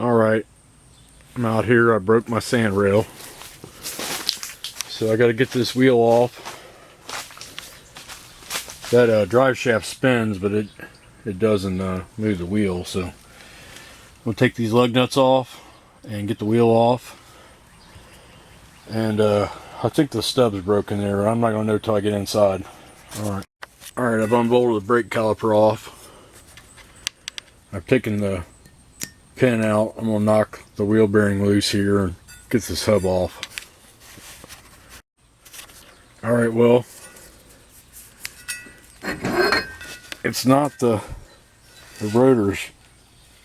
Alright, I'm out here. I broke my sandrail, so I got to get this wheel off. That drive shaft spins, but it doesn't move the wheel, so we'll take these lug nuts off and get the wheel off. And I think the stub's broken there. I'm not going to know till I get inside. Alright, I've unbolted the brake caliper off. I've taken the pin out. I'm going to knock the wheel bearing loose here and get this hub off. Alright, well, it's not the rotor's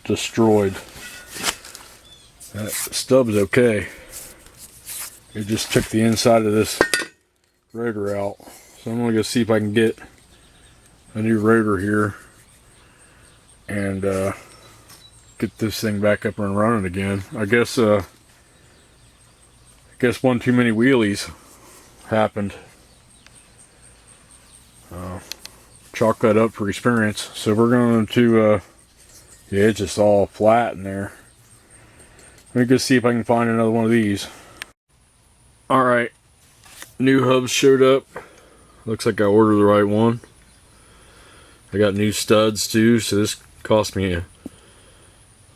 destroyed. That stub's okay. It just took the inside of this rotor out. So I'm going to go see if I can get a new rotor here and get this thing back up and running again. I guess one too many wheelies happened. Chalk that up for experience. So we're going to yeah, it's just all flat in there. Let me go see if I can find another one of these. Alright, new hubs showed up. Looks like I ordered the right one. I got new studs too, so this cost me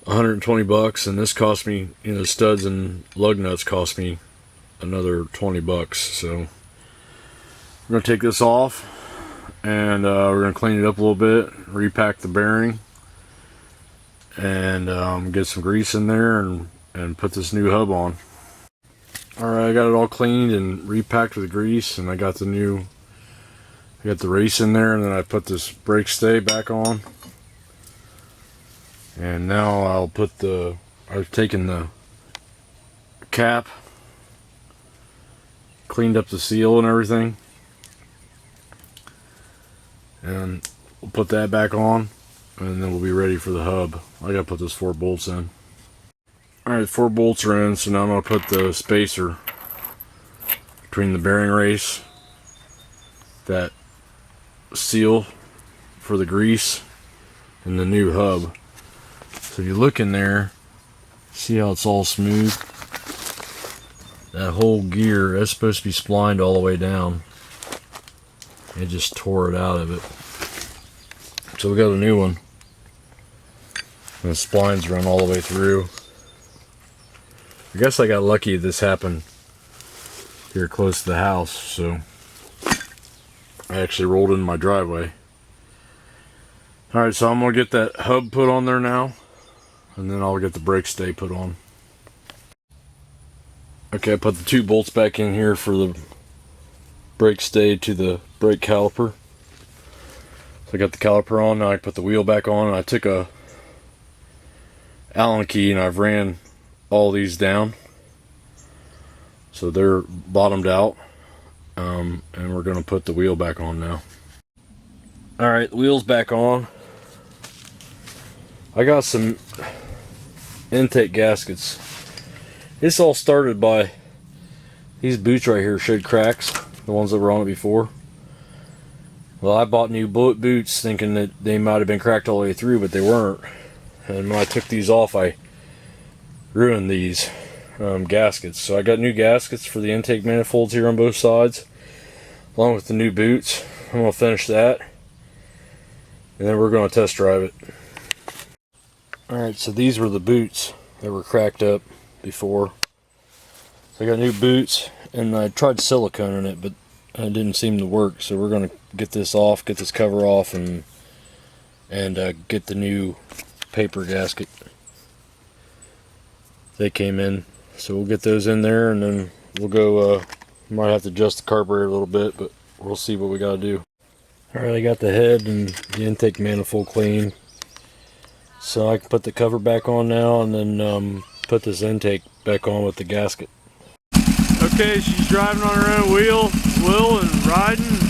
120 bucks, and this cost me, you know, studs and lug nuts cost me another 20 bucks. So we're gonna take this off and we're gonna clean it up a little bit, repack the bearing, and get some grease in there and put this new hub on. Alright, I got it all cleaned and repacked with grease, and I got the race in there, and then I put this brake stay back on. And now I've taken the cap, cleaned up the seal and everything, and we'll put that back on, and then we'll be ready for the hub. I gotta put those 4 bolts in. Alright, 4 bolts are in, so now I'm gonna put the spacer between the bearing race, that seal for the grease, and the new hub. So if you look in there, see how it's all smooth? That whole gear, that's supposed to be splined all the way down. It just tore it out of it. So we got a new one. And the splines run all the way through. I guess I got lucky this happened here close to the house, so I actually rolled in my driveway. Alright, so I'm going to get that hub put on there now, and then I'll get the brake stay put on. Okay, I put the 2 bolts back in here for the brake stay to the brake caliper. So I got the caliper on, now I put the wheel back on, and I took a Allen key and I've ran all these down. So they're bottomed out. And we're going to put the wheel back on now. Alright, the wheel's back on. I got some intake gaskets. This all started by these boots right here showed cracks, the ones that were on it before. Well, I bought new bullet boots thinking that they might have been cracked all the way through, but they weren't. And when I took these off, I ruined these gaskets. So I got new gaskets for the intake manifolds here on both sides, along with the new boots. I'm going to finish that, and then we're going to test drive it. Alright, so these were the boots that were cracked up before. So I got new boots, and I tried silicone in it, but it didn't seem to work. So we're going to get this off, get this cover off, and get the new paper gasket. They came in, so we'll get those in there, and then we'll go, might have to adjust the carburetor a little bit, but we'll see what we got to do. Alright, I got the head and the intake manifold clean, so I can put the cover back on now, and then put this intake back on with the gasket. Okay, she's driving on her own wheel and riding.